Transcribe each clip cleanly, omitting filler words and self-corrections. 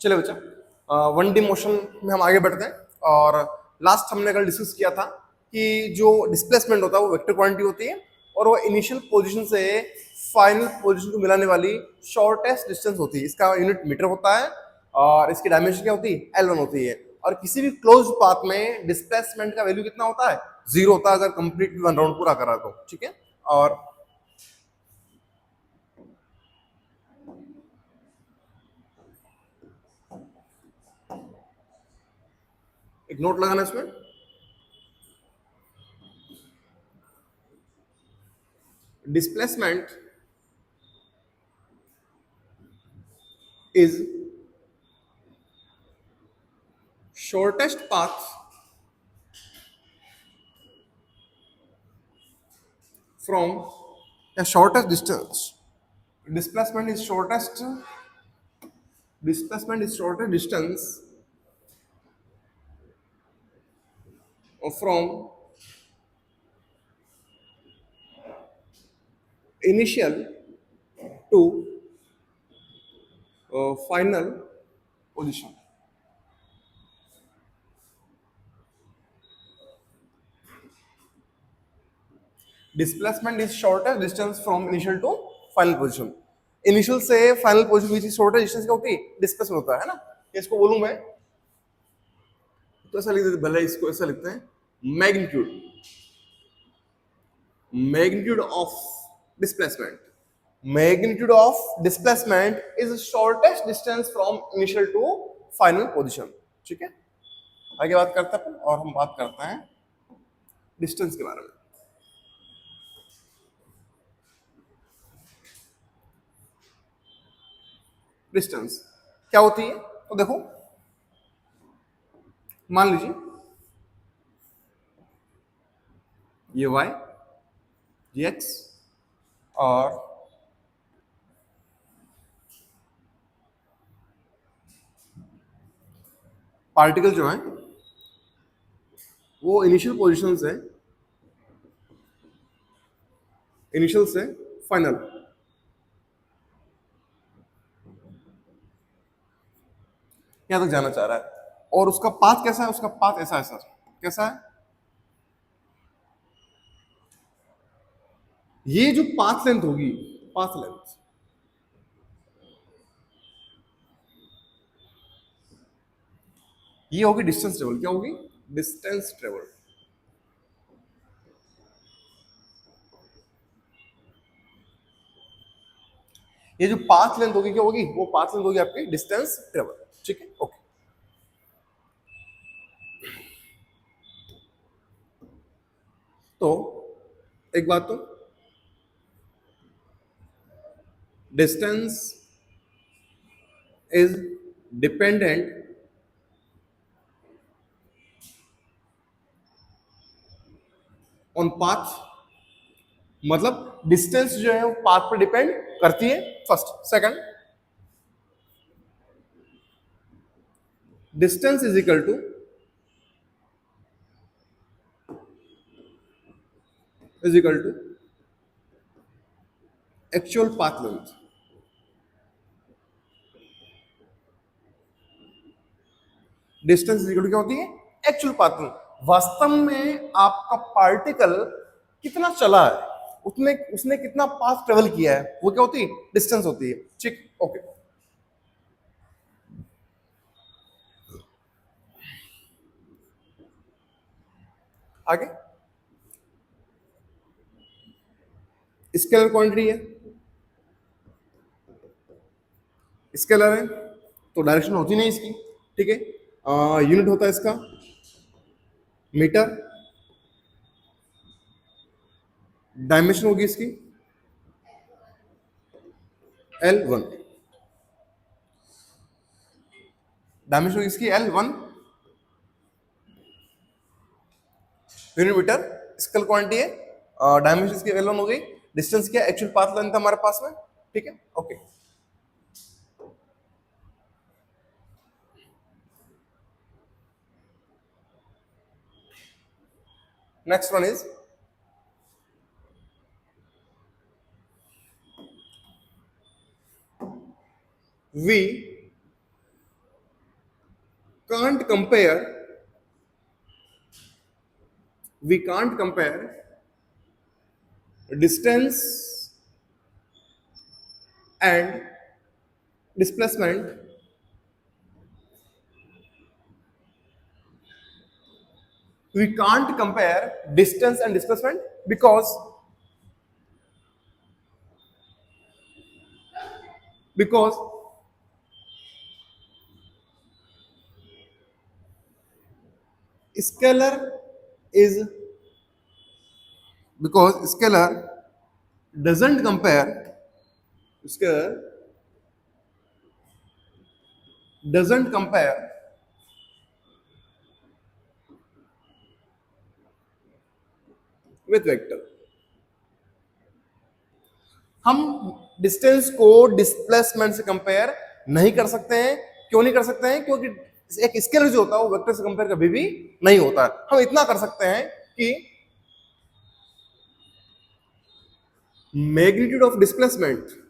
चलिए बच्चा, one D motion में हम आगे बढ़ते हैं। और लास्ट हमने कल डिस्कस किया था कि जो डिस्प्लेसमेंट होता है वो वेक्टर क्वांटिटी होती है और वो इनिशियल पोजीशन से फाइनल पोजीशन को मिलाने वाली शॉर्टेस्ट डिस्टेंस होती है। इसका यूनिट मीटर होता है और इसकी डायमेंशन क्या होती है, L1 होती है। और किसी भी क्लोज पाथ में डिस्प्लेसमेंट का वैल्यू कितना होता है, 0 होता है अगर कंप्लीट वन राउंड पूरा करा तो। ठीक है, और एक नोट लगाना इसमें, displacement is shortest path from a shortest distance. Displacement is shortest distance from initial to final position. Displacement is shortest distance from initial to final position. Initial से फाइनल पोजीशन बीच शॉर्टेस्ट डिस्टेंस क्या होती है, displacement होता है ना। इसको बोलूं मैं तो ऐसा लिख देते, भले इसको ऐसा लिखते हैं, magnitude magnitude of displacement. Magnitude of displacement is the shortest distance from initial to final position. ठीक है, आगे बात करते हैं और हम बात करते हैं डिस्टेंस के बारे में। डिस्टेंस क्या होती है, तो देखो मान लीजिए ये y, ये x और पार्टिकल जो है वो इनिशियल पोजीशन से फाइनल यहां तक जाना चाह रहा है। और उसका पाथ कैसा है, उसका पाथ ऐसा है सर, कैसा है, ये जो पाथ लेंथ होगी, पाथ लेंथ ये होगी डिस्टेंस ट्रेवल। क्या होगी, डिस्टेंस ट्रेवल। ये जो पाथ लेंथ होगी क्या होगी, वो पाथ लेंथ होगी आपकी डिस्टेंस ट्रेवल। ठीक है, ओके। तो एक बात, तो distance is dependent on path, मतलब डिस्टेंस जो है वो पाथ पर डिपेंड करती है, first. Second, distance is equal to actual path length. Distance is equal to क्या होती है, एक्चुअल पाथ लेंथ। वास्तव में आपका पार्टिकल कितना चला है, उसने कितना पाथ ट्रेवल किया है, वो क्या होती है, डिस्टेंस होती है। ठीक, ओके। आगे स्केलर क्वांटिटी है, स्केलर है तो डायरेक्शन होती नहीं इसकी। ठीक है, यूनिट होता है इसका मीटर, डायमेंशन होगी इसकी L1, डायमेंशन होगी इसकी L1 unit metre. Scale quantity है, डायमेंशन इसकी L1 हो गई। डिस्टेंस क्या, एक्चुअल पाथ लेंथ हमारे पास में। ठीक है, okay. Next one is V can't compare we can't compare distance and displacement we can't compare distance and displacement because scalar is because scalar doesn't compare scalar doesn't compare with vector. हम distance को displacement से compare नहीं कर सकते हैं। क्यों नहीं कर सकते हैं? क्योंकि एक स्केलर जो होता है वो वेक्टर से कंपेयर कभी भी नहीं होता। हम इतना कर सकते हैं कि magnitude of displacement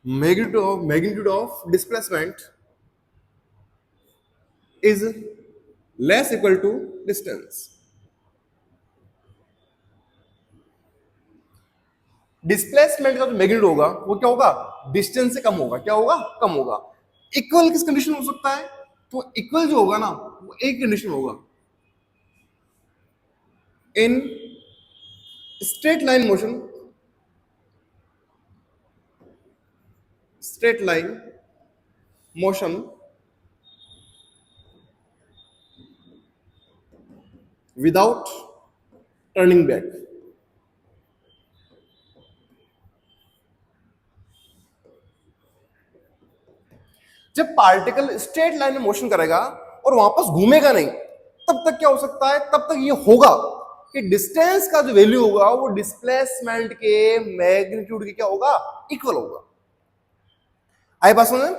magnitude of displacement is less equal to distance. Displacement का जो मैग्नीट्यूड होगा वो क्या होगा? डिस्टेंस से कम होगा। क्या होगा? कम होगा। इक्वल किस कंडीशन में हो सकता है? तो इक्वल जो होगा ना वो एक कंडीशन होगा, in straight line motion without turning back. जब पार्टिकल स्ट्रेट लाइन में मोशन करेगा और वापस घूमेगा नहीं, तब तक क्या हो सकता है? तब तक ये होगा कि डिस्टेंस का जो वैल्यू होगा वो डिस्प्लेसमेंट के मैग्नीट्यूड के क्या होगा? इक्वल होगा। आई बात समझ?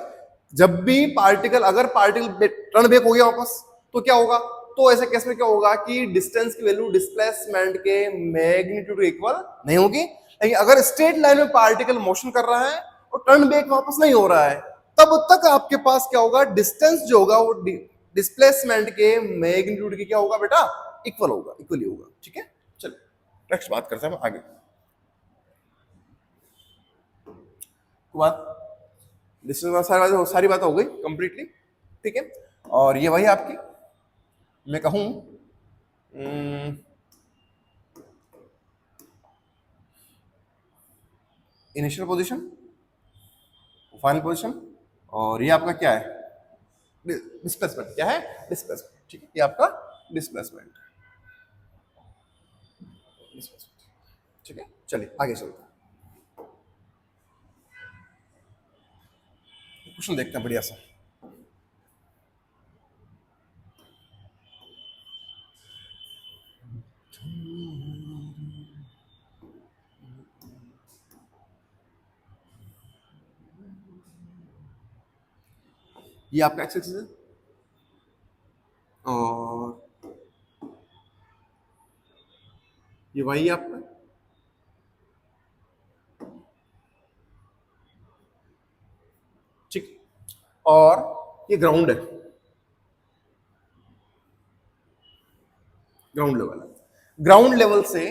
जब भी अगर पार्टिकल टर्न बैक हो गया वापस तो क्या होगा? तो ऐसे केस में क्या होगा कि डिस्टेंस की वैल्यू डिस्प्लेसमेंट के मैग्नीट्यूड के इक्वल नहीं होगी। लेकिन अगर स्ट्रेट लाइन में पार्टिकल मोशन कर रहा है और टर्न बैक वापस नहीं हो रहा है, तब तक आपके पास क्या होगा? डिस्टेंस जो होगा वो डिस्प्लेसमेंट के मैग्नीट्यूड के क्या होगा बेटा? इक्वल होगा, इक्वली होगा। ठीक है, चलिए नेक्स्ट बात करते हैं आगे। बात डिस्टेंस सारी बात हो गई कंप्लीटली। ठीक है, और ये वही आपकी मैं कहूं इनिशियल पोजीशन, फाइनल पोजीशन, और ये आपका क्या है? डिस्प्लेसमेंट। क्या है? डिस्प्लेसमेंट। ठीक है, ये आपका डिस्प्लेसमेंट। ठीक है, चलिए आगे चलते हैं। क्वेश्चन देखते हैं बढ़िया सा। ये आपका एक्स एक्सिस है और ये वाई आपका, ठीक, और ये ग्राउंड है, ग्राउंड लेवल है। ग्राउंड लेवल से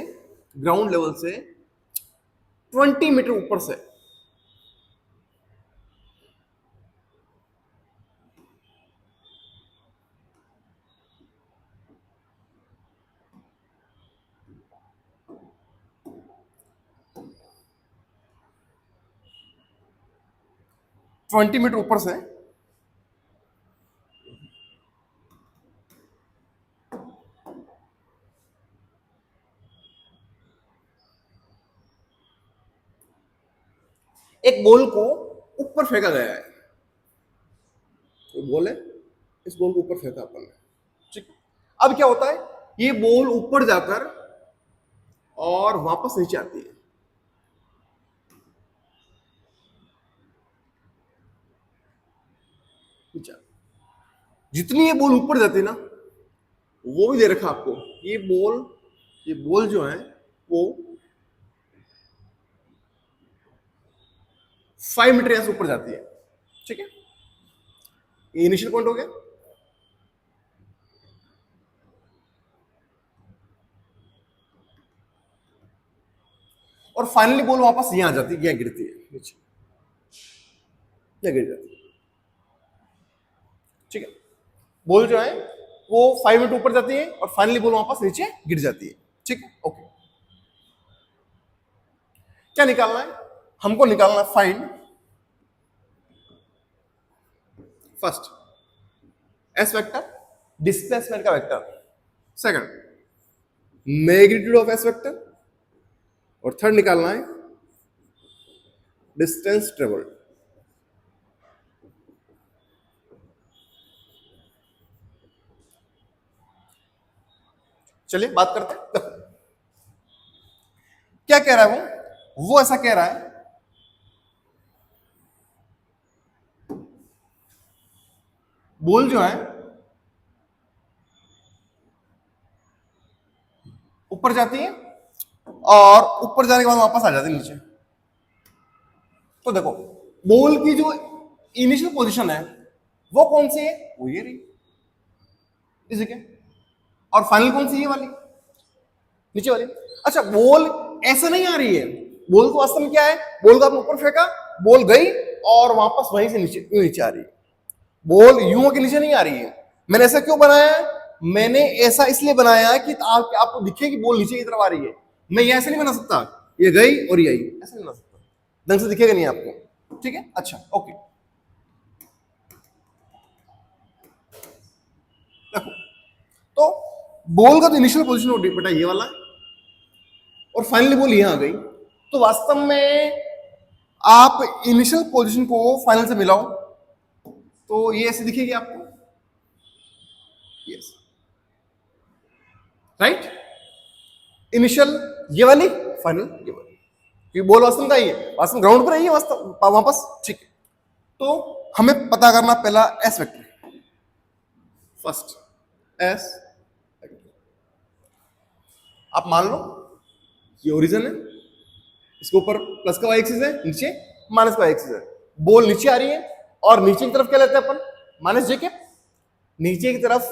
20 मीटर ऊपर से 20 मीटर ऊपर से एक बॉल को ऊपर फेंका गया है। तो बॉल है, इस बॉल को ऊपर फेंका अपन ने, ठीक। अब क्या होता है? ये बॉल ऊपर जाकर और वापस नीचे आती है। जितनी ये बॉल ऊपर जाती है ना, वो भी दे रखा आपको। ये बॉल जो है वो 5 मीटर यहां से ऊपर जाती है, ठीक है, ये इनिशियल पॉइंट हो गया। और फाइनली बॉल वापस यहां आ जाती है, यहां गिरती है नीचे, यहां गिर जाती है, ठीक है। बॉल जो है वो 5 मीटर ऊपर जाती है और फाइनली बॉल वापस नीचे गिर जाती है, ठीक है, ओके। क्या निकालना है हमको? निकालना है find first s vector, displacement का vector, second magnitude of s vector, और थर्ड निकालना है डिस्टेंस ट्रेवल्ड। चलिए बात करते हैं। देखो क्या कह रहा है वो ऐसा कह रहा है बॉल जो है ऊपर जाती है और ऊपर जाने के बाद वापस आ जाती है नीचे। तो देखो बॉल की जो इनिशियल पोजीशन है वो कौन सी है? वो ये रही, इसी के। और फाइनल कौन सी? ये वाली, नीचे वाली। अच्छा बॉल ऐसे नहीं आ रही है, बॉल तो वास्तव में क्या है, बॉल को आपने ऊपर फेंका, बॉल गई और वापस वहीं से नीचे नीचे आ रही है। बॉल यूं के नीचे नहीं आ रही है। मैंने ऐसा क्यों बनाया है? मैंने ऐसा इसलिए बनाया है कि आपको दिखे कि बॉल नीचे की तरफ आ रही है। मैं ये ऐसे नहीं बना सकता, ये गई और ये आई, ऐसे नहीं बना सकता, ढंग से दिखेगा नहीं आपको, ठीक है। अच्छा ओके, देखो तो बॉल का तो इनिशियल पोजीशन बेटा ये वाला है और फाइनली बॉल यहां आ गई। तो वास्तव में आप इनिशियल पोजीशन को फाइनल से मिलाओ तो ये ऐसे दिखेगी आपको, यस राइट। इनिशियल ये वाली, फाइनल ये वाली, क्योंकि बॉल वास्तव का ही है, वास्तव ग्राउंड पर ही है वास्तव वापस, ठीक है। तो हमें पता करना पहला S vector, first s vector. आप मान लो ये ओरिजिन है, इसके ऊपर प्लस का वाई एक्सिस है, नीचे माइनस का वाई एक्सिस है। बॉल नीचे आ रही है और नीचे की तरफ क्या लेते हैं अपन? माइनस जे के। नीचे की तरफ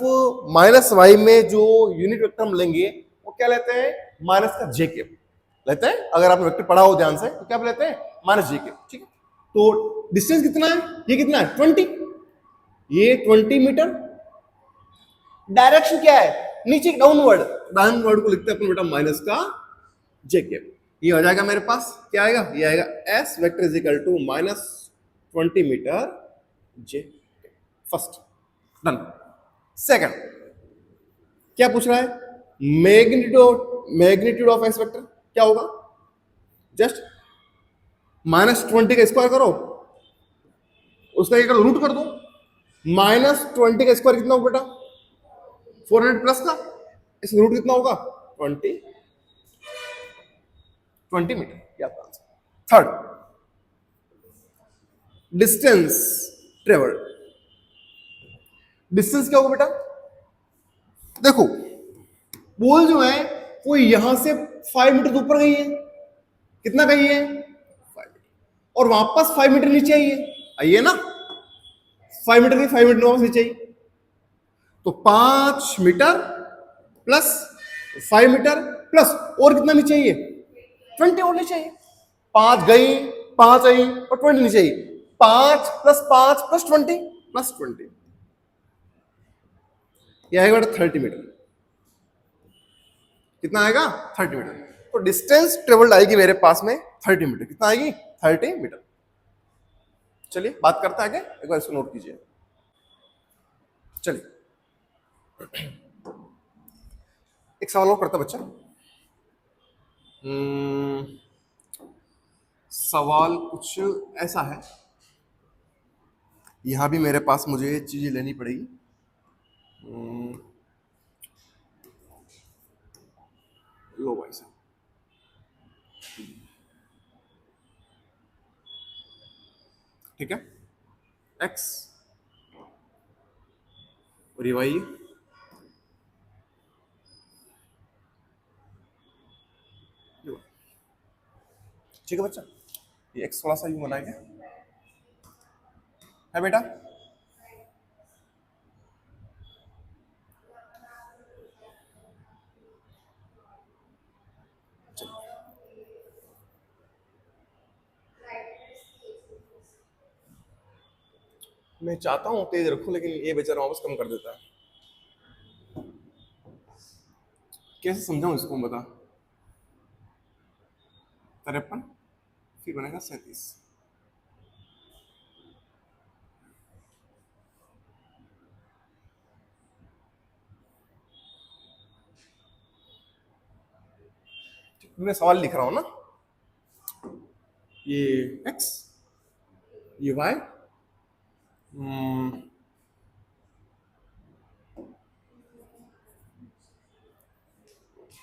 माइनस वाई में जो यूनिट वेक्टर हम लेंगे वो क्या लेते हैं? माइनस का जे के लेते हैं। अगर आपने वेक्टर पढ़ा हो ध्यान से तो क्या लेते हैं? माइनस जे के, ठीक है। तो डिस्टेंस कितना है? ये कितना है? 20, ये 20 मीटर। डायरेक्शन क्या है? नीचे डाउनवर्ड, डाउनवर्ड को लिखते हैं अपन बेटा माइनस का जे के। ये हो जाएगा मेरे पास, क्या आएगा? ये आएगा S vector is equal to -20 metre J. First done. Second क्या पूछ रहा है? मैग्नीट्यूड ऑफ एस वेक्टर क्या होगा? जस्ट -20 का स्क्वायर करो, उसका एक रूट कर दो। -20 का स्क्वायर कितना होगा बेटा? 400 प्लस का, इसका रूट कितना होगा? 20 मीटर, ये आपका answer. Third distance travelled. Distance क्या होगा बेटा? देखो बॉल जो है वो यहां से 5 मीटर ऊपर गई है, कितना गई है? 5 मीटर, और वापस 5 मीटर नीचे आई है, आइए ना, 5 मीटर की 5 मीटर वापस नीचे आई, तो 5 मीटर प्लस 5 मीटर प्लस और कितना नीचे आई है? 20 और नीचे आई। 5 गई, 5 आई और 20 नीचे आई। 5 प्लस 5 प्लस 20 प्लस 20, ये आएगा 30 मीटर। कितना आएगा? 30 मीटर। तो डिस्टेंस ट्रेवल्ड आएगी मेरे पास में 30 मीटर। कितना आएगी? 30 मीटर। चलिए बात करते हैं आगे, एक बार इसको नोट कीजिए। चलिए एक सवाल और करता बच्चा। सवाल कुछ ऐसा है, यहां भी मेरे पास मुझे चीजें लेनी पड़ेगी। लो भाई साहब, ठीक है, एक्स और ये वाई, ठीक है बच्चा। ये एक्स थोड़ा सा यूं बनाएंगे, है बेटा? मैं चाहता हूँ तेज रखूं, लेकिन ये बेचारा वापस कम कर देता है। कैसे समझाऊं इसको, बता। 53 फिर बनेगा 37। मैं सवाल लिख रहा हूं ना, ये x, ये y,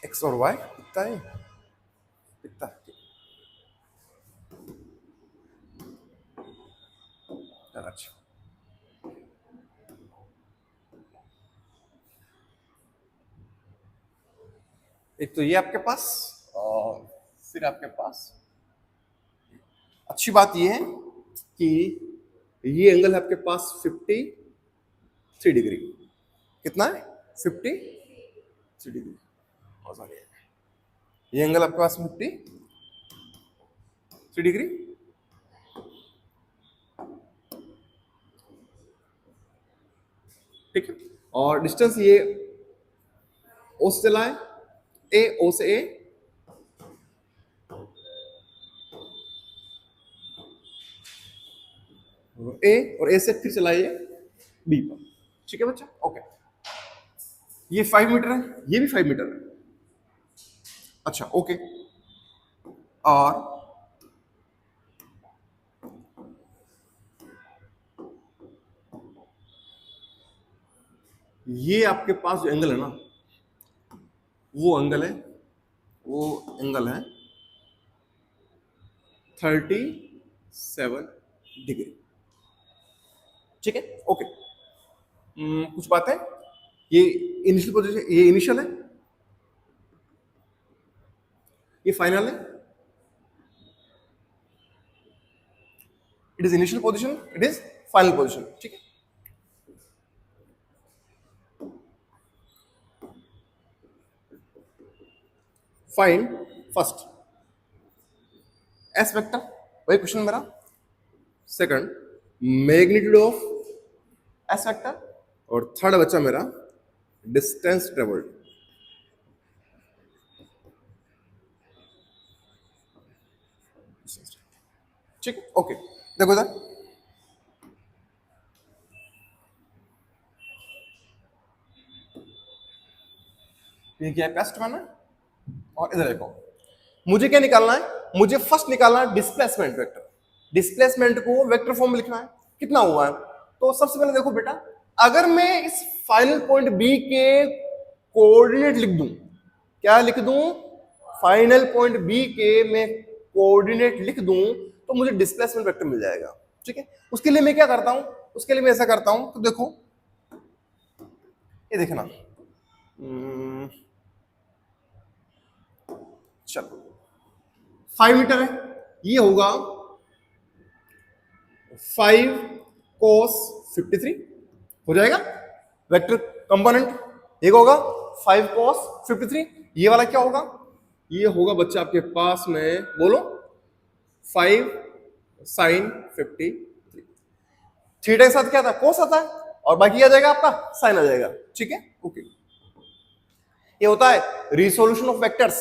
x और y कितना है, कितना, अच्छा। एक तो ये आपके पास, और फिर आपके पास अच्छी बात ये है कि ये एंगल है आपके पास 53 डिग्री। कितना है? 53 डिग्री। ये एंगल आपके पास 53 डिग्री। ठीक है, और डिस्टेंस ये ओ से चला है, ओ से और ए से फिर चलाइए बी पर। ठीक है बच्चा, ओके। ये 5 मीटर है, ये भी 5 मीटर है। अच्छा, ओके। और ये आपके पास जो एंगल है ना, वो एंगल है 37 डिग्री। ठीक है, ओके। कुछ बात है? ये इनिशियल पोजीशन, ये इनिशियल है, ये फाइनल है। It is initial position, it is final position. ठीक है, फाइंड फर्स्ट एस वेक्टर, वही क्वेश्चन मेरा। Second, magnitude of s vector, और थर्ड बच्चा मेरा डिस्टेंस ट्रेवल्ड। ठीक है, ओके। देखो इधर, ये क्या है? पेस्ट मैंने, और इधर देखो, मुझे क्या निकालना है? मुझे फर्स्ट निकालना है डिस्प्लेसमेंट वेक्टर। डिस्प्लेसमेंट को वेक्टर फॉर्म में लिखना है, कितना हुआ है। तो सबसे पहले देखो बेटा, अगर मैं इस फाइनल पॉइंट बी के कोऑर्डिनेट लिख दूं, क्या लिख दूं? फाइनल पॉइंट बी के मैं कोऑर्डिनेट लिख दूं, तो मुझे डिस्प्लेसमेंट वेक्टर मिल जाएगा। ठीक है, उसके लिए मैं क्या करता हूं? उसके लिए मैं ऐसा करता हूं, तो देखो ये देखना, चलो 5 मीटर है, ये होगा 5 cos 53 हो जाएगा वेक्टर कंपोनेंट। एक होगा 5 cos 53, ये वाला क्या होगा? ये होगा बच्चा आपके पास में, बोलो, 5 sin 53। थीटा के साथ क्या आता है? cos आता है, और बाकी आ जाएगा आपका साइन आ जाएगा। ठीक है, ओके। ये होता है रिसोल्यूशन ऑफ वेक्टर्स,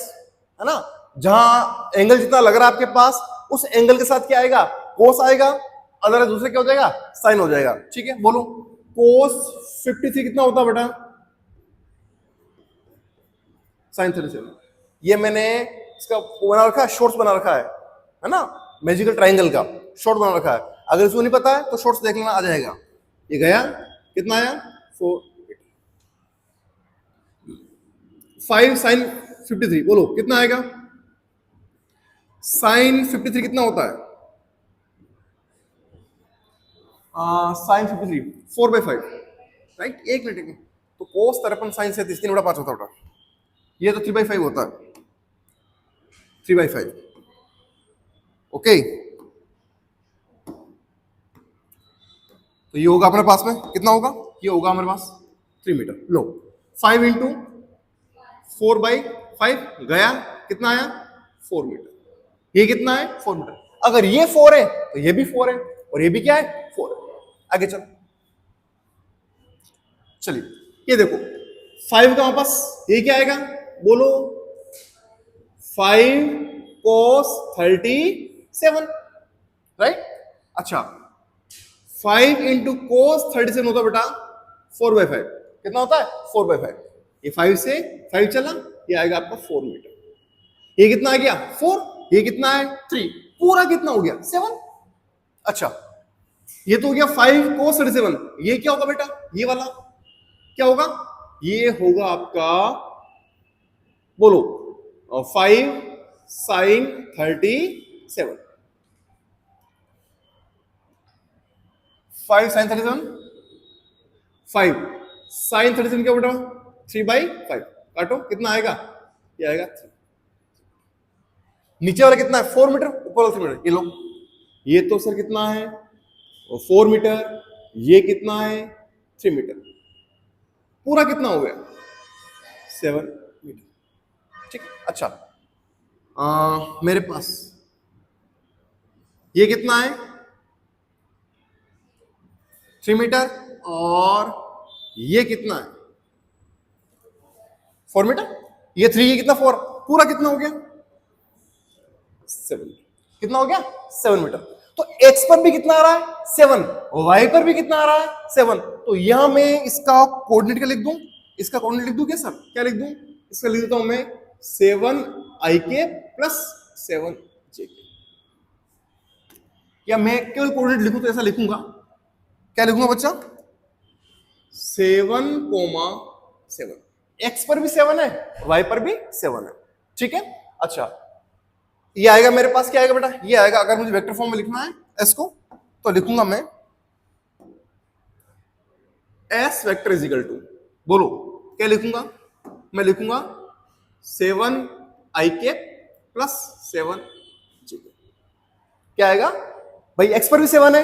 है ना। जहां एंगल जितना लग रहा है आपके पास, उस एंगल के साथ क्या आएगा? कोस आएगा, अदर दूसरे क्या हो जाएगा? साइन हो जाएगा। ठीक है, बोलो, कोस 53 कितना होता है बेटा? साइन 37। ये मैंने इसका बना रखा है, शॉर्ट्स बना रखा है ना, मैजिकल ट्राइंगल का शॉर्ट बना रखा है। अगर इसको नहीं पता है तो शॉर्ट्स देख लेना, आ जाएगा। ये गया, कितना आया? 5 sin 53, बोलो कितना आएगा? साइन 53 कितना होता है? Sign 53 4/5, right. एक मिनट, तो कोस 53 साइन 37 3/5 होता है। ये तो 3/5 होता है, 3/5। ओके, तो ये होगा अपने पास में कितना होगा, ये होगा हमारे पास 3 मीटर। लो 5 इंटू 4/5 गया, कितना आया 4 मीटर। ये कितना है 4 मीटर। अगर ये 4 है तो ये भी 4 है, और ये भी क्या है 4 है। आगे चलो, चलिए ये देखो 5 का वापस ये क्या आएगा बोलो, 5 cos 37, राइट। अच्छा 5 इंटू कोस 37 होता है बेटा 4/5, कितना होता है 4/5। ये 5 से 5 चला, ये आएगा आपका 4 मीटर। ये कितना आ गया 4, ये कितना है 3, पूरा कितना हो गया 7। अच्छा ये तो हो गया 5 cos 37, ये क्या होगा बेटा, ये वाला क्या होगा, ये होगा आपका बोलो 5 sin 37, 5 sin 37, 5 sin 37 क्या बेटा 3/5, काटो कितना आएगा, ये आएगा 3। नीचे वाला कितना है 4 मीटर, ऊपर वाला 3 मीटर। ये लो ये तो सर कितना है 4 मीटर, ये कितना है 3 मीटर, पूरा कितना हो गया 7 मीटर। ठीक। अच्छा मेरे पास ये कितना है 3 मीटर, और ये कितना है 4 मीटर, ये 3, ये कितना 4, पूरा कितना हो गया 7, कितना हो गया 7 मीटर। तो x पर भी कितना आ रहा है 7, y पर भी कितना आ रहा है 7। तो यहां मैं इसका कोऑर्डिनेट क्या लिख दूं, इसका कोऑर्डिनेट लिख दूं क्या सर, क्या लिख दूं, इसका लिख देता हूं मैं 7ik प्लस 7jk, या मैं केवल कोऑर्डिनेट लिखूं तो ऐसा लिखूंगा, क्या लिखूंगा बच्चा 7,7, x पर भी 7 है, y पर भी 7 है, ठीक है। अच्छा ये आएगा मेरे पास, क्या आएगा बेटा, ये आएगा। अगर मुझे वेक्टर फॉर्म में लिखना है s को, तो लिखूंगा मैं s vector is equal to, बोलो क्या लिखूंगा, मैं लिखूंगा 7ik प्लस 7jk। क्या आएगा भाई, x पर भी 7 है,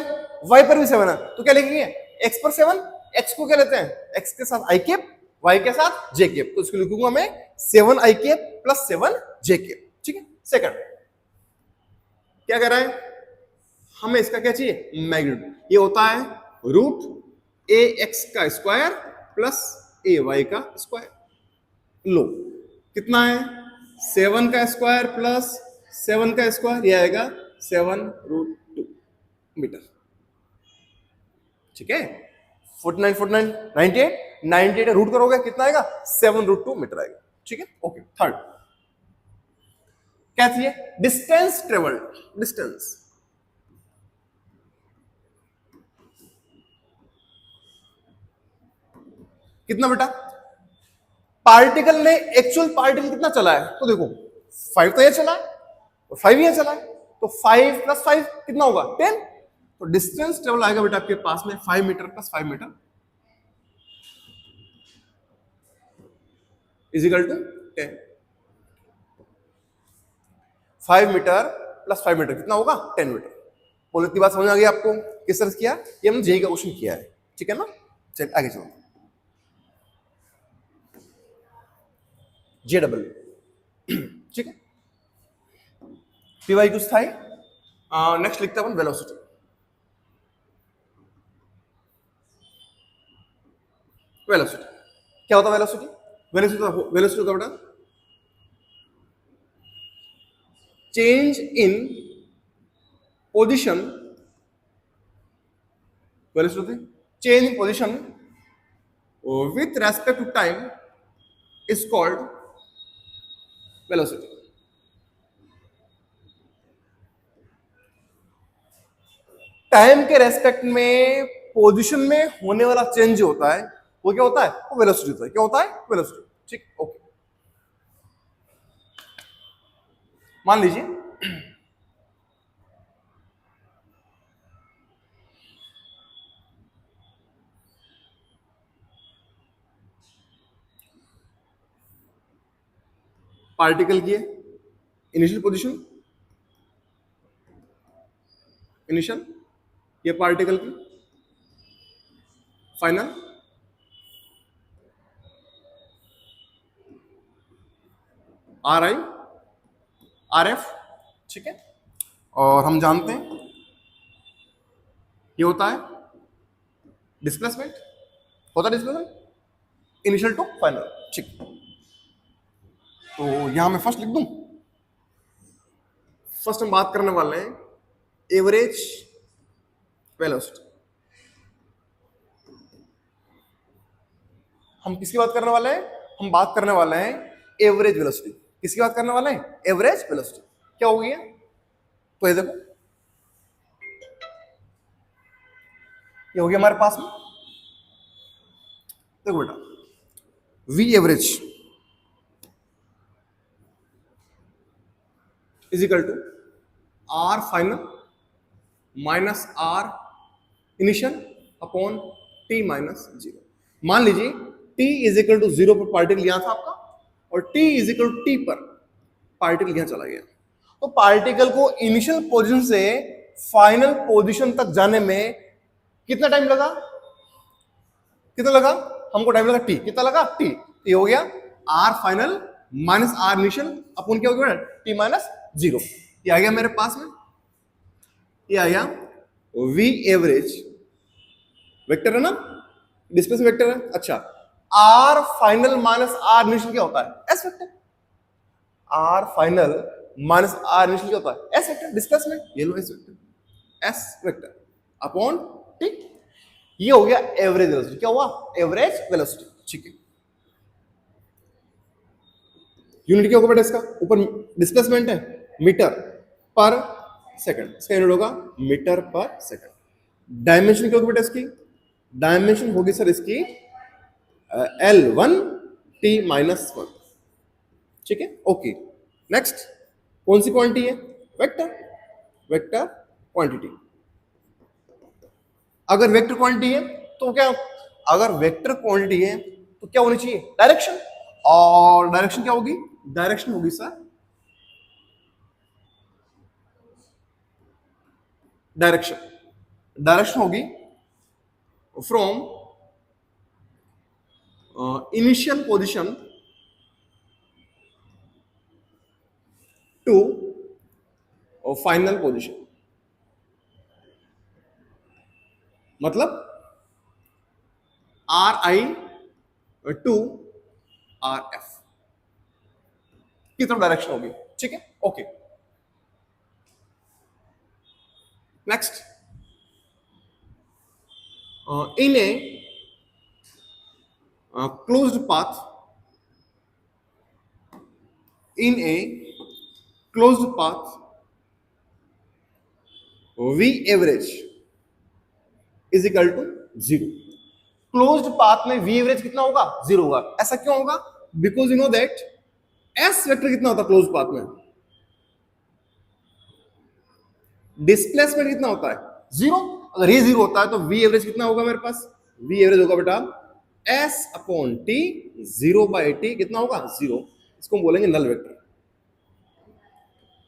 y पर भी 7 है, तो क्या लिखेंगे x पर 7, x को क्या लेते हैं x के साथ i कैप, y के साथ j कैप, तो इसको लिखूंगा मैं 7ik प्लस 7jk। ठीक है। सेकंड क्या कर रहा है, हमें इसका क्या चाहिए मैग्नीट्यूड, ये होता है रूट ए एक्स का स्क्वायर प्लस ए वाई का स्क्वायर। लो कितना है 7 का स्क्वायर प्लस 7 का स्क्वायर, ये आएगा 7√2 मीटर। ठीक है। 49 49 98 98 रूट करोगे कितना आएगा 7√2 मीटर आएगा। ठीक है। ओके। थर्ड क्या चाहिए, डिस्टेंस ट्रेवल्ड, डिस्टेंस कितना बेटा, पार्टिकल ने एक्चुअल पार्टिकल कितना चला है, तो देखो 5 तो ये चला है और 5 ये चला है, तो 5 प्लस 5 कितना होगा 10। तो डिस्टेंस ट्रेवल आएगा बेटा आपके पास में 5 metre plus 5 metre is equal to 10। 5 metre plus 5 metre कितना होगा 10 मीटर। बोलो इतनी बात समझ आ गई आपको, किस तरह से किया, ये हमने जेई का क्वेश्चन किया है। ठीक है ना, चलिए आगे चलो। JW ठीक है, पीवाई कुछ था। नेक्स्ट लिखते हैं अपन वेलोसिटी। वेलोसिटी क्या होता है, वेलोसिटी वेलोसिटी होता बेटा change in position, velocity change in position with respect to time is called velocity. Time के रेस्पेक्ट में पोजीशन में होने वाला चेंज जो होता है वो क्या होता है, वो वेलोसिटी होता है। क्या होता है, वेलोसिटी। ठीक, ओके। मान लीजिए पार्टिकल की इनिशियल पोजीशन, इनिशियल ये पार्टिकल की final are I R F, ठीक है। और हम जानते हैं ये होता है डिस्प्लेसमेंट, होता है डिस्प्लेसमेंट इनिशियल टू फाइनल, ठीक। तो यहां मैं फर्स्ट लिख दूं, फर्स्ट हम बात करने वाले हैं एवरेज वेलोसिटी। हम किसकी बात करने वाले हैं? हम बात करने वाले हैं एवरेज वेलोसिटी। किसकी बात करने वाले हैं? Average velocity. क्या हो गया? तो ये देखो, ये हो गया हमारे पास में। देखो बेटा, V average is equal to R final minus are initial upon T minus zero. मान लीजिए T is equal to zero पर पार्टिकल यहां था आपका, और T is equal to T पर पार्टिकल यहां चला गया। तो पार्टिकल को इनिशियल पोजीशन से फाइनल पोजीशन तक जाने में कितना टाइम लगा? कितना लगा? हमको टाइम लगा टी। कितना लगा? टी। ये हो गया R final minus are initial upon क्या हो गया? T minus zero. ये आ गया मेरे पास में, ये आ गया वी एवरेज। वेक्टर है ना, डिस्प्लेस वेक्टर है। अच्छा, r final minus are initial क्या होता है? S vector. R final minus are initial क्या होता है? S vector, displacement. ये लो s vector, s vector upon t. ये हो गया एवरेज वेलोसिटी। क्या हुआ? एवरेज वेलोसिटी, ठीक है। यूनिट क्या होगा बेटा इसका? ऊपर डिस्प्लेसमेंट है, मीटर पर सेकंड, इसका यूनिट होगा मीटर पर सेकंड। डायमेंशन क्या होगी बेटा इसकी? डायमेंशन होगी सर इसकी L1 T माइनस वन, ठीक है। ओके, नेक्स्ट कौन सी क्वांटिटी है? Vector, vector quantity. अगर वेक्टर क्वांटिटी है तो क्या, अगर वेक्टर क्वांटिटी है तो क्या होनी चाहिए? डायरेक्शन। और डायरेक्शन क्या होगी? डायरेक्शन होगी सर, डायरेक्शन होगी from initial position to final position. मतलब r i to r f की तरफ डायरेक्शन होगी, ठीक है। Okay, next, in a closed path, in a closed path v average is equal to zero. Closed path में v average कितना होगा? Zero होगा। ऐसा क्यों होगा? Because you know that s vector कितना होता है क्लोज्ड पाथ में? डिस्प्लेसमेंट कितना होता है? जीरो। अगर ये जीरो होता है तो v एवरेज कितना होगा मेरे पास? v एवरेज होगा बेटा s upon T, zero by T कितना होगा? जीरो। इसको हम बोलेंगे नल वेक्टर,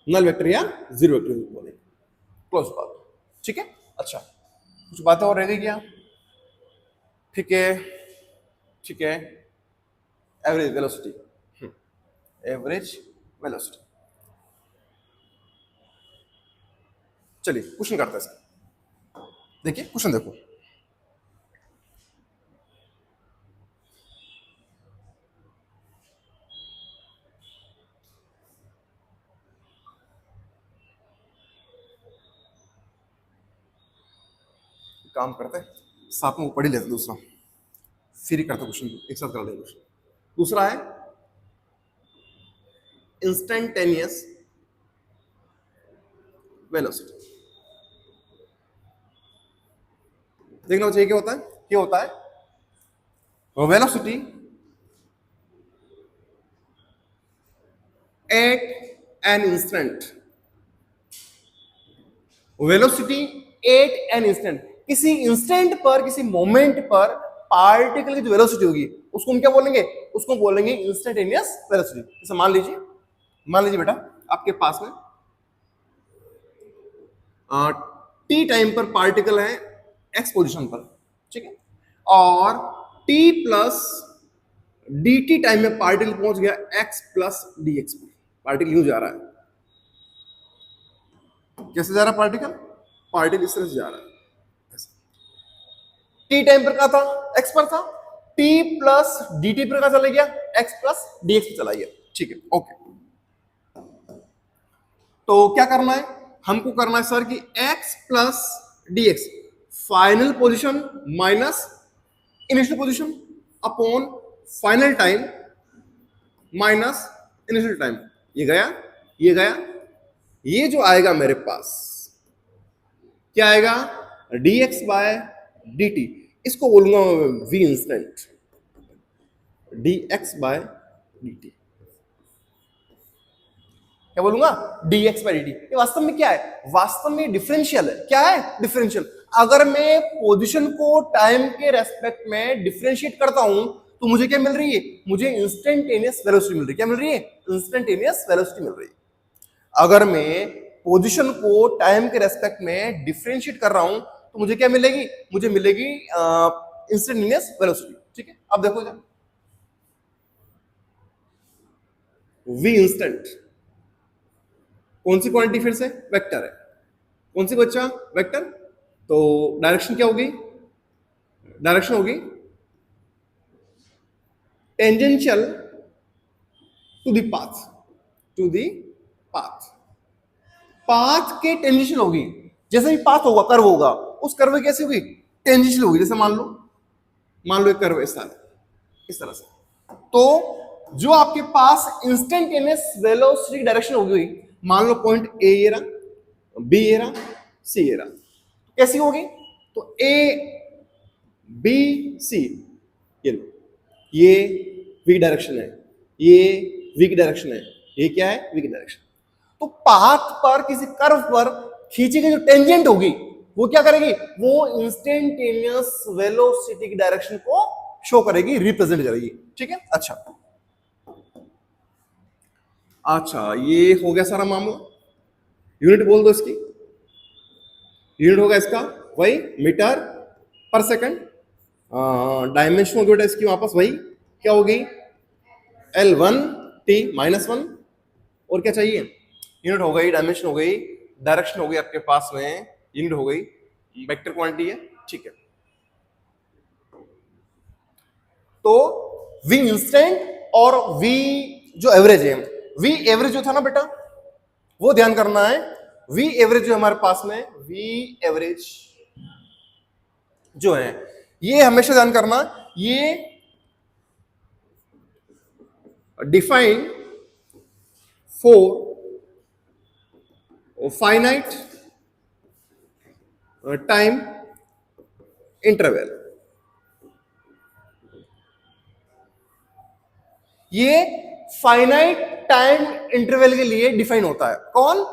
नल वेक्टर या जीरो वेक्टर बोलेंगे क्लोज पाथ, ठीक है। अच्छा, कुछ बातें और रह गई क्या? ठीक है, ठीक है। Average velocity, average velocity. चलिए क्वेश्चन करते हैं सर। देखिए क्वेश्चन देखो, काम करते हैं साथ में वो पढ़ ही लेते, दूसरा फिर ही करते क्वेश्चन, एक साथ कर लेंगे क्वेश्चन। दूसरा है इंस्टेंटेनियस वेलोसिटी। देखना चाहिए क्या होता है? क्या होता है velocity at an instant, velocity at an instant, किसी इंस्टेंट पर, किसी मोमेंट पर पार्टिकल की जो वेलोसिटी होगी उसको हम क्या बोलेंगे? उसको बोलेंगे इंस्टेंटेनियस वेलोसिटी। जैसे मान लीजिए बेटा आपके पास में टी टाइम पर पार्टिकल है एक्स पोजीशन पर, ठीक है, और t प्लस dt टाइम में पार्टिकल पहुंच गया x प्लस dx पर। पार्टिकल यूं जा रहा है, कैसे जा रहा है पार्टिकल? पार्टिकल इस तरह से जा रहा है। t टाइम पर कहा था, x पर था, t प्लस dt पर कहा चला गया, x प्लस dx पर चला गया। ठीक है, ओके। तो क्या करना है हमको? करना है सर कि x plus dx final position minus initial position upon final time minus initial time. ये गया, ये गया, ये जो आएगा मेरे पास क्या आएगा? dx by dt। इसको बोलूंगा v instant, dx by dt। क्या बोलूंगा? dx by dt। ये वास्तव में क्या है? वास्तव में डिफरेंशियल है। क्या है? डिफरेंशियल। अगर मैं पोजीशन को टाइम के रेस्पेक्ट में डिफरेंशिएट करता हूं तो मुझे क्या मिल रही है? मुझे इंस्टेंटेनियस वेलोसिटी मिल रही है। क्या मिल रही है? इंस्टेंटेनियस वेलोसिटी मिल रही है। अगर मैं पोजीशन को टाइम के रेस्पेक्ट में डिफरेंशिएट कर रहा हूं तो मुझे क्या मिलेगी? मुझे मिलेगी इंस्टेंटेनियस वेलोसिटी। ठीक है, अब देखो जरा, v इंस्टेंट कौन सी क्वांटिटी? फिर से वेक्टर है। कौन सी बच्चा? वेक्टर। तो डायरेक्शन क्या होगी? डायरेक्शन होगी tangential to the path, to the path. Path के टेंजेंशियल होगी। जैसे भी पाथ होगा, कर्व होगा, उस कर्व कैसे होगी? टेंजेंशियल होगी। जैसे मान लो एक कर्व इस तरह से। तो जो आपके पास इंस्टेंटेनियस वेलोसिटी डायरेक्शन होगी, मान लो पॉइंट ए ये रहा, बी ये रहा, सी ये रहा, कैसी होगी? तो ए बी सी, ये v डायरेक्शन है, ये v की डायरेक्शन है, ये क्या है? v की डायरेक्शन। तो पाथ पर किसी कर्व पर खींची गई जो टेंजेंट होगी वो क्या करेगी? वो इंस्टेंटेनियस वेलोसिटी की डायरेक्शन को शो करेगी, रिप्रेजेंट करेगी। ठीक है, अच्छा, ये हो गया सारा मामला। यूनिट बोल दो इसकी। यूनिट होगा इसका वही मीटर पर सेकंड। डायमेंशन होगी बेटा इसकी वापस वही क्या होगी? L1 t minus 1। और क्या चाहिए? यूनिट हो गई, डायमेंशन हो गई, डायरेक्शन हो गई आपके पास में, यूनिट हो गई, वेक्टर क्वांटिटी है। ठीक है, तो v इंस्टेंट और v जो एवरेज है, v एवरेज जो था ना बेटा, वो ध्यान करना है। v एवरेज जो हमारे पास में, v एवरेज जो है, ये हमेशा ध्यान करना, ये define for finite time interval. ये फाइनाइट टाइम इंटरवल के लिए डिफाइन होता है। कौन?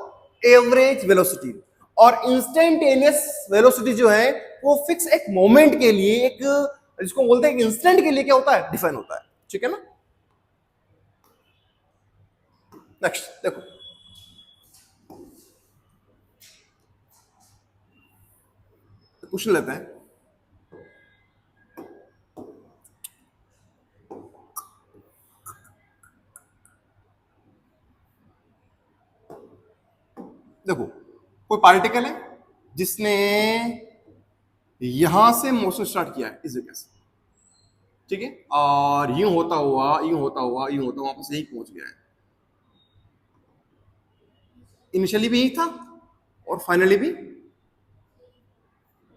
Average velocity. और इंस्टेंटेनियस वेलोसिटी जो है वो फिक्स एक मोमेंट के लिए, एक जिसको बोलते हैं इंस्टेंट के लिए क्या होता है? डिफाइन होता है। ठीक है ना? नेक्स्ट देखो, क्वेश्चन लेते हैं। देखो, कोई पार्टिकल है जिसने यहां से मोशन स्टार्ट किया है इस जगह से, ठीक है, और यूं होता हुआ यूं होता हुआ यूं होता हुआ वापस यही पहुंच गया है। इनिशियली भी यही था और फाइनली भी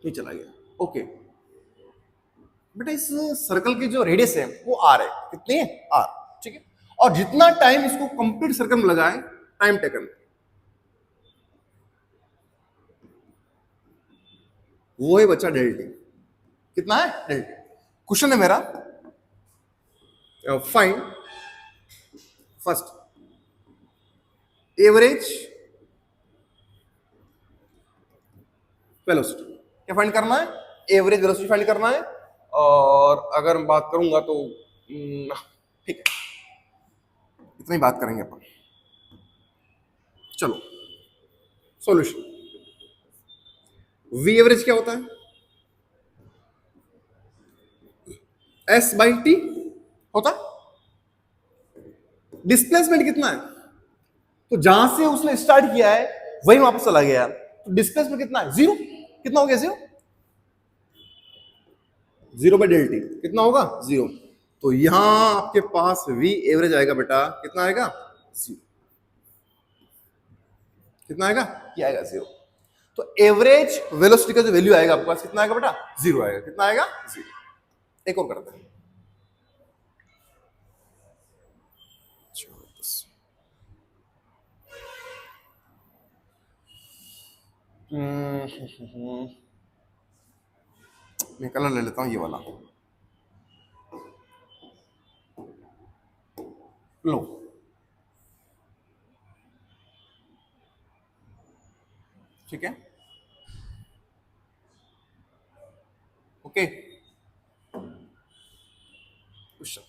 यही चला गया। ओके बेटा, इस सर्कल की जो रेडियस है वो आर है। कितनी है? आर। ठीक है, और जितना टाइम इसको कंप्लीट सर्कल में लगा है, टाइम टेकन, वो है बच्चा डेल्टा। कितना है? डेल्टा। क्वेश्चन है मेरा, फाइंड फर्स्ट एवरेज वेलोसिटी। क्या फाइंड करना है? एवरेज वेलोसिटी फाइंड करना है। और अगर मैं बात करूंगा तो ठीक है, इतना ही बात करेंगे अपन। चलो सॉल्यूशन। वी एवरेज क्या होता है? एस बाई टी होता। डिस्प्लेसमेंट कितना है, तो जहां से उसने स्टार्ट किया है वही वापस चला गया, तो डिस्प्लेसमेंट कितना है, जीरो। कितना हो गया, zero. Zero by del T कितना होगा, जीरो। तो यहां आपके पास वी एवरेज आएगा बेटा, कितना आएगा, जीरो। कितना आएगा, क्या आएगा, जीरो। तो एवरेज वेलोसिटी का जो वैल्यू आएगा आपके पास कितना आएगा बेटा, जीरो आएगा। कितना आएगा, जीरो। एक और करते हैं। मैं कलर ले लेता हूं, ये वाला लो। ठीक है, ओके। क्वेश्चन,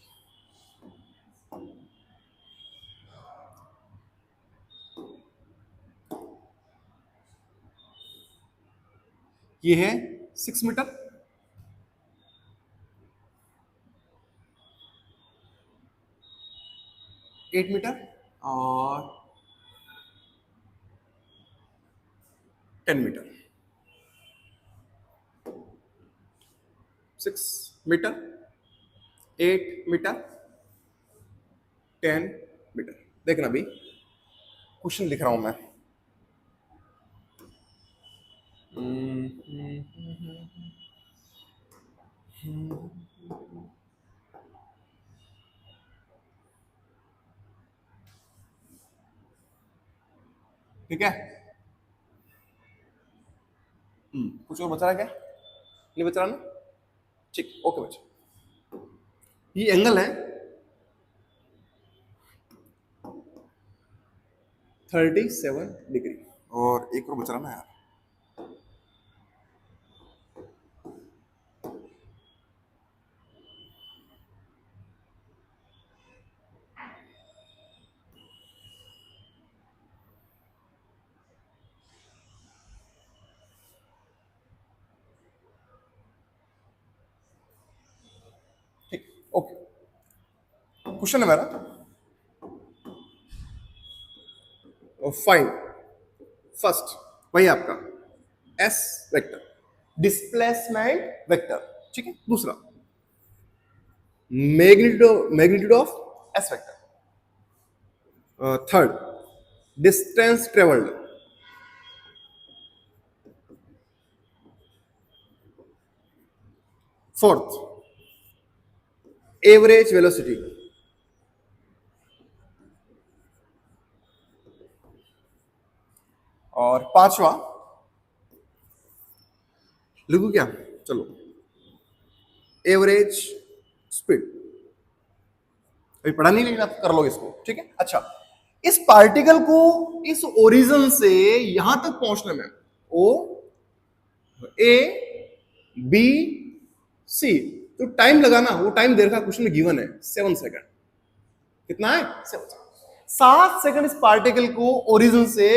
ये है 6 मीटर, 8 मीटर और 10 मीटर। 6 metre, 8 metre, 10 metre. देखना अभी क्वेश्चन लिख रहा हूं मैं। ठीक है, कुछ और बचा रहा है क्या, नहीं बचा रहा ना, ठीक, ओके बच्चा। ये एंगल है 37 डिग्री, और एक और बचा रहा ना यार, ठीक, ओके। क्वेश्चन है मेरा, फाइंड फर्स्ट वही आपका एस वेक्टर, डिस्प्लेसमेंट वेक्टर। ठीक है, दूसरा magnitude of s vector, third distance travelled, fourth average velocity, और पांचवा लिखू क्या, चलो एवरेज स्पीड। अभी पढ़ा नहीं, लेकिन आप कर लोगे इसको, ठीक है। अच्छा, इस पार्टिकल को इस ओरिजिन से यहां तक पहुंचने में ओ ए बी सी तो टाइम लगाना, वो टाइम दे रखा क्वेश्चन में गिवन है 7 सेकंड। कितना है, 7 सेकंड इस पार्टिकल को ओरिजिन से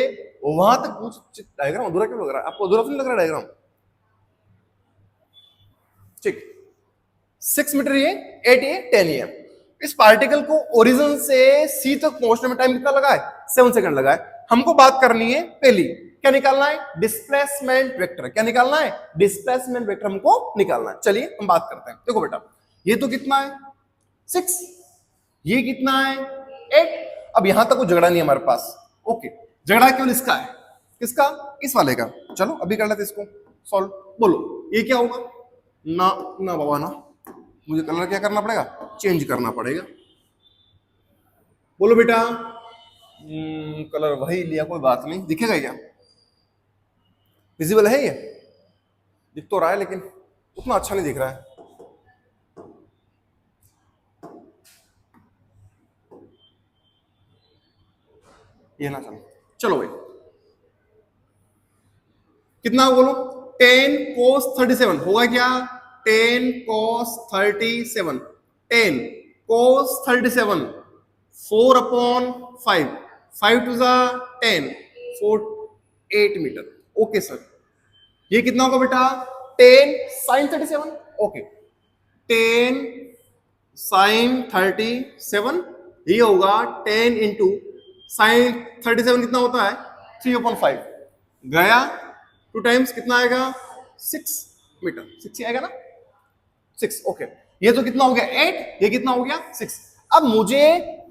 वहां तक पहुंच। डायग्राम अधूरा क्यों लग रहा है आपको, अधूरा नहीं लग रहा डायग्राम, ठीक। 6 मीटर ये, 8 ये, 10 ये। इस पार्टिकल को ओरिजिन से सी तक पहुंचने में टाइम कितना लगा है, 7 सेकंड लगा है। हमको बात करनी है पहली, क्या निकालना है, डिस्प्लेसमेंट वेक्टर। क्या निकालना है, डिस्प्लेसमेंट वेक्टर हमको निकालना है। चलिए हम बात करते हैं। देखो बेटा, ये तो कितना है 6, ये कितना है 8। अब यहां तक कोई झगड़ा नहीं है हमारे पास, ओके। झगड़ा केवल इसका है, किसका, इस वाले का। चलो अभी कर लेते इसको सॉल्व। बोलो ये क्या होगा, ना ना बाबा ना, मुझे कलर क्या करना पड़ेगा, चेंज करना पड़ेगा। बोलो बेटा, कलर वही लिया, कोई बात नहीं। दिखेगा क्या, विजिबल है ये, दिख तो रहा है लेकिन उतना अच्छा नहीं दिख रहा है। ये ना, चलो भाई कितना बोलो, 10 cos 37 होगा क्या, 10 cos 37, 10 cos 37 4/5, 5 to the 10, 4 8 metre. Okay sir, ये कितना होगा बेटा, 10 sin 37, ओके 10 साइन 37, ये होगा 10 इंटू साइन 37 कितना होता है 3/5 गया 2 टाइम्स कितना आएगा 6 मीटर 6 आएगा ना 6 ओके ये तो कितना हो गया 8 ये कितना हो गया 6 अब मुझे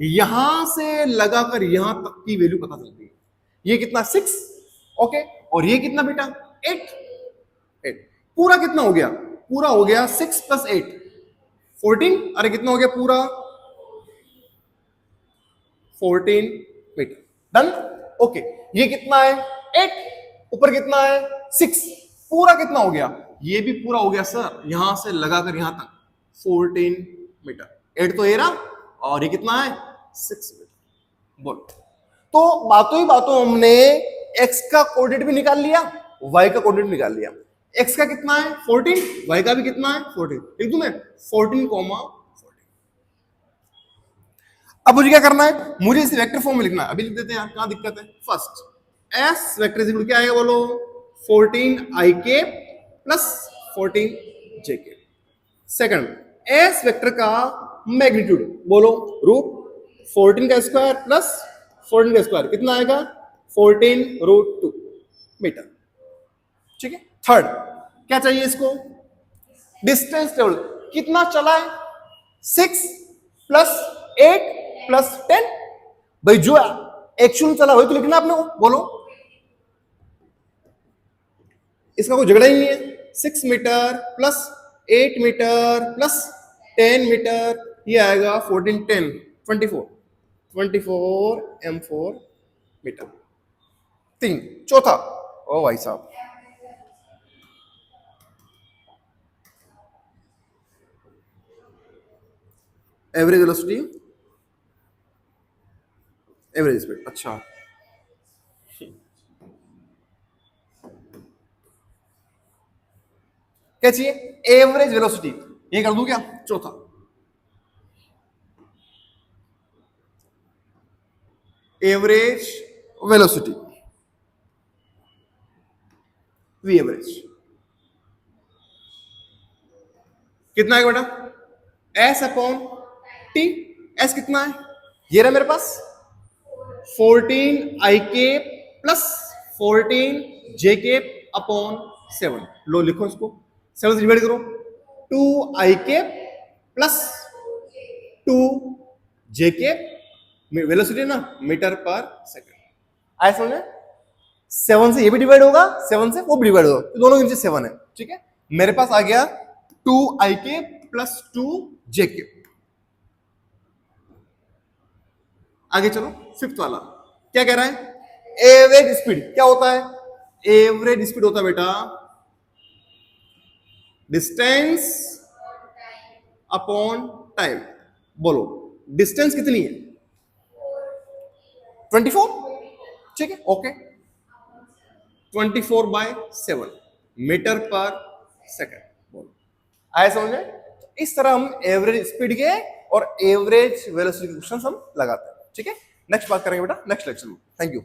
यहां से लगाकर यहां तक की वैल्यू पता चलती है ये कितना 6 ओके और ये कितना बेटा 8 पूरा कितना हो गया पूरा हो गया 6 + 8 14 अरे कितना हो गया पूरा 14 मीटर डन ओके ये कितना है 8 ऊपर कितना है 6 पूरा कितना हो गया ये भी पूरा हो गया सर यहां से लगाकर यहां तक 14 मीटर 8 तो ये रहा और ये कितना है 6 मीटर बोल तो बातों ही बातों हमने x का कोऑर्डिनेट भी निकाल लिया y का कोऑर्डिनेट भी निकाल लिया x का कितना है 14 y का भी कितना है 14 लिख दूं मैं 14, अब मुझे क्या करना है मुझे इसे वेक्टर फॉर्म में लिखना है अभी लिख देते हैं कहां दिक्कत है फर्स्ट s वेक्टर इक्वल क्या आएगा बोलो 14ik plus 14jk second s vector का मैग्नीट्यूड बोलो √14 का स्क्वायर प्लस 14 का स्क्वायर कितना आएगा 14√2 मीटर ठीक है थर्ड क्या चाहिए इसको डिस्टेंस टेबल कितना चला है 6 + 8 + 10 भाई जो एक्चुअल चला वही तो लिखना आपने बोलो इसका कोई झगड़ा ही नहीं है 6 metre plus 8 metre plus 10 metre ये आएगा 14 10 24 m4 मीटर 3 चौथा ओ भाई साहब एवरेज वेलोसिटी एवरेज स्पीड अच्छा क्या चाहिए एवरेज वेलोसिटी ये कर दूं क्या चौथा एवरेज वेलोसिटी वी एवरेज कितना है बेटा S/T S कितना है ये रहा मेरे पास 14ik प्लस 14jk/7 लो लिखो इसको 7 से डिवाइड करो 2ik प्लस 2jk वेलोसिटी ना मीटर पर सेकंड आया समझ में 7 से ये भी डिवाइड होगा 7 से वो भी डिवाइड होगा दोनों के नीचे 7 है ठीक है मेरे पास आ गया 2ik प्लस 2jk आगे चलो फिफ्थ वाला क्या कह रहा है एवरेज स्पीड क्या होता है एवरेज स्पीड होता है बेटा डिस्टेंस अपॉन टाइम बोलो डिस्टेंस कितनी है 24 ठीक है ओके 24/7 मीटर पर सेकंड बोलो आया समझ में इस तरह हम एवरेज स्पीड के और एवरेज वेलोसिटी के क्वेश्चन हम लगाते हैं ठीक है नेक्स्ट बात करेंगे बेटा नेक्स्ट लेक्चर में थैंक यू